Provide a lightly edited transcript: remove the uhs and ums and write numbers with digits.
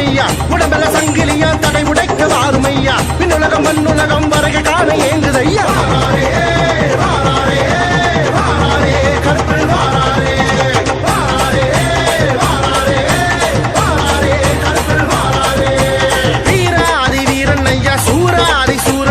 வாருமையா உடம்பெல்ல சங்கிலியா தடை உடைக்க வாருமையா விண்ணுலகம் மண்ணுலகம் வரைக காண ஏங்குதையா சூராதி வீரன் ஐயா சூராதி சூர